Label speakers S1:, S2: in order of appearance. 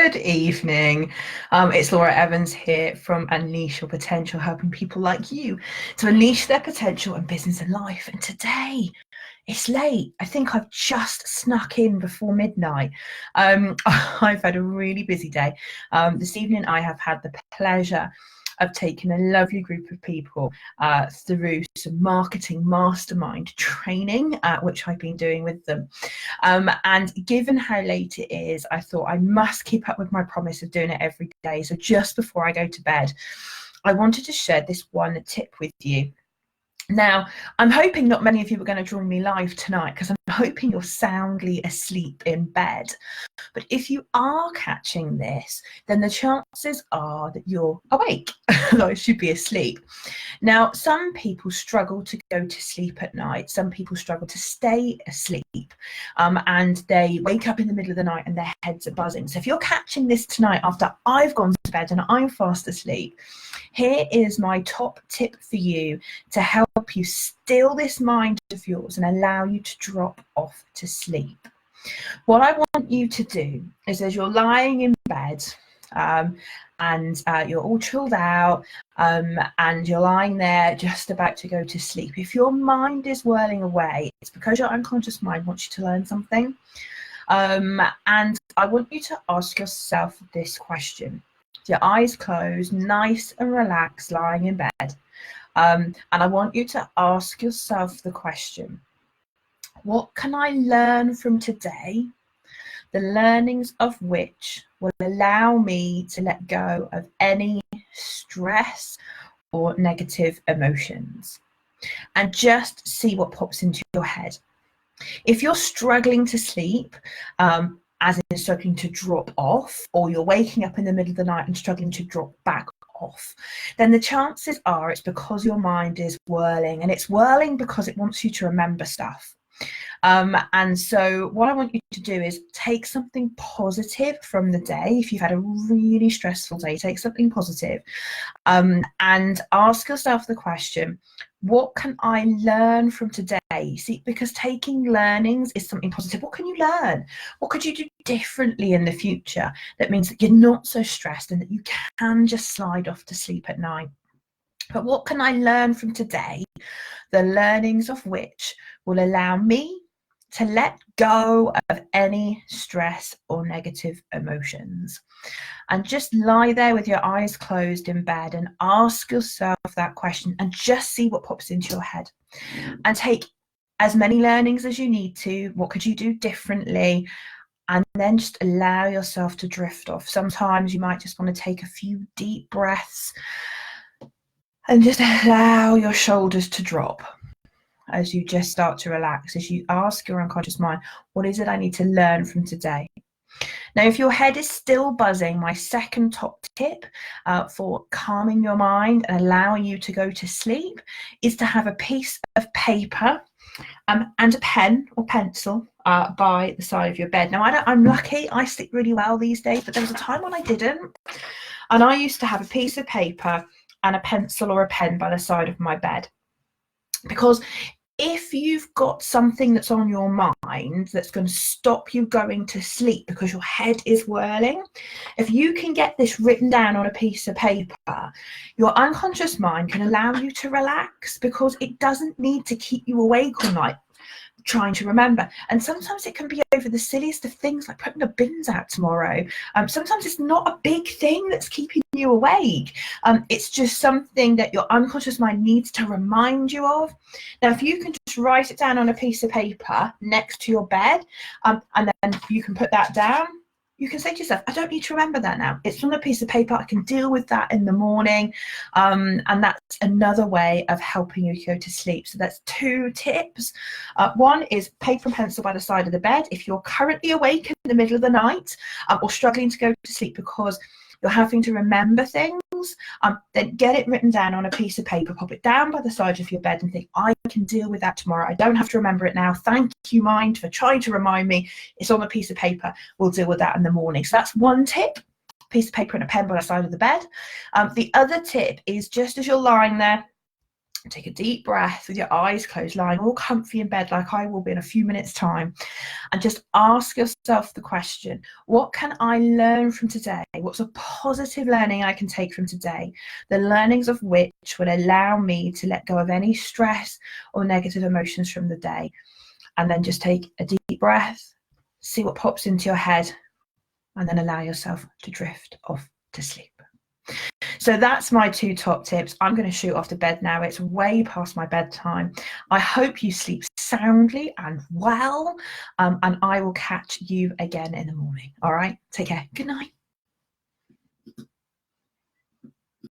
S1: Good evening. It's Laura Evans here from Unleash Your Potential, helping people like you to unleash their potential in business and life. And today, it's late. I think I've just snuck in before midnight. I've had a really busy day. This evening, I have had the pleasure of taking a lovely group of people through some marketing mastermind training, which I've been doing with them. And given how late it is, I thought I must keep up with my promise of doing it every day. So just before I go to bed, I wanted to share this one tip with you. Now, I'm hoping not many of you are going to join me live tonight because I'm hoping you're soundly asleep in bed. But if you are catching this, then the chances are that you're awake, though you should be asleep. Now, some people struggle to go to sleep at night. Some people struggle to stay asleep, and they wake up in the middle of the night and their heads are buzzing. So if you're catching this tonight after I've gone to bed and I'm fast asleep, here is my top tip for you to help you still this mind of yours and allow you to drop off to sleep. What I want you to do is, as you're lying in bed and you're all chilled out and you're lying there just about to go to sleep, if your mind is whirling away, it's because your unconscious mind wants you to learn something. And I want you to ask yourself this question. Your eyes closed, nice and relaxed, lying in bed. And I want you to ask yourself the question, what can I learn from today, the learnings of which will allow me to let go of any stress or negative emotions? And just see what pops into your head. If you're struggling to sleep, as in struggling to drop off, or you're waking up in the middle of the night and struggling to drop back off, then the chances are it's because your mind is whirling, and it's whirling because it wants you to remember stuff. And so what I want you to do is take something positive from the day. If you've had a really stressful day, take something positive, and ask yourself the question, what can I learn from today? See, because taking learnings is something positive. What can you learn? What could you do differently in the future that means that you're not so stressed and that you can just slide off to sleep at night? But what can I learn from today, the learnings of which will allow me to let go of any stress or negative emotions? And just lie there with your eyes closed in bed and ask yourself that question and just see what pops into your head. And take as many learnings as you need to. What could you do differently? And then just allow yourself to drift off. Sometimes you might just want to take a few deep breaths and just allow your shoulders to drop as you just start to relax, as you ask your unconscious mind, what is it I need to learn from today? Now, if your head is still buzzing, my second top tip for calming your mind and allowing you to go to sleep is to have a piece of paper and a pen or pencil by the side of your bed. Now, I'm lucky, I sleep really well these days, but there was a time when I didn't. And I used to have a piece of paper and a pencil or a pen by the side of my bed. Because if you've got something that's on your mind that's going to stop you going to sleep because your head is whirling, if you can get this written down on a piece of paper, your unconscious mind can allow you to relax because it doesn't need to keep you awake all night trying to remember. And sometimes it can be over the silliest of things, like putting the bins out tomorrow. Sometimes it's not a big thing that's keeping you awake. It's just something that your unconscious mind needs to remind you of. Now, if you can just write it down on a piece of paper next to your bed, and then you can put that down, you can say to yourself, I don't need to remember that now. It's on a piece of paper. I can deal with that in the morning. And that's another way of helping you go to sleep. So that's two tips. One is paper and pencil by the side of the bed. If you're currently awake in the middle of the night or struggling to go to sleep because you're having to remember things, then get it written down on a piece of paper, pop it down by the side of your bed and think, I can deal with that tomorrow. I don't have to remember it now. Thank you, mind, for trying to remind me. It's on a piece of paper. We'll deal with that in the morning. So that's one tip, piece of paper and a pen by the side of the bed. The other tip is just as you're lying there, Take a deep breath with your eyes closed, lying all comfy in bed like I will be in a few minutes' time, and just ask yourself the question, what can I learn from today? What's a positive learning I can take from today? The learnings of which will allow me to let go of any stress or negative emotions from the day. And then just take a deep breath, see what pops into your head, and then allow yourself to drift off to sleep. So that's my 2 top tips. I'm going to shoot off to bed now. It's way past my bedtime. I hope you sleep soundly and well, and I will catch you again in the morning. All right, take care. Good night.